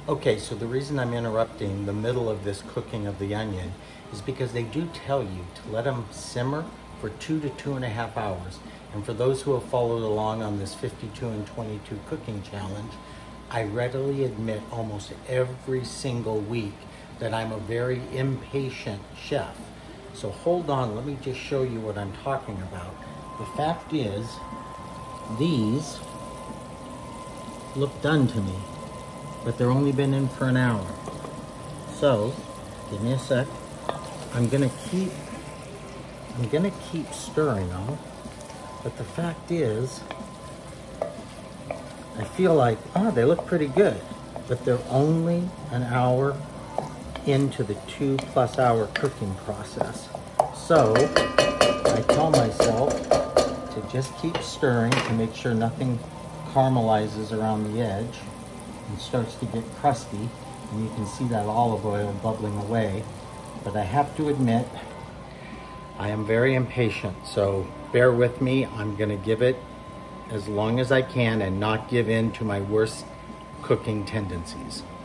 Okay, so the reason I'm interrupting the middle of this cooking of the onion is because they do tell you to let them simmer for 2 to 2.5 hours. And for those who have followed along on this 52 and 22 cooking challenge, I readily admit almost every single week that I'm a very impatient chef. So hold on, let me just show you what I'm talking about. The fact is, these look done to me, but they're only been in for an hour. So, give me a sec. I'm gonna keep stirring them, but the fact is, I feel like, oh, they look pretty good, but they're only an hour into the 2+ hour cooking process. So, I tell myself to just keep stirring to make sure nothing caramelizes around the edge and starts to get crusty, and you can see that olive oil bubbling away. But I have to admit, I am very impatient, so bear with me. I'm gonna give it as long as I can and not give in to my worst cooking tendencies.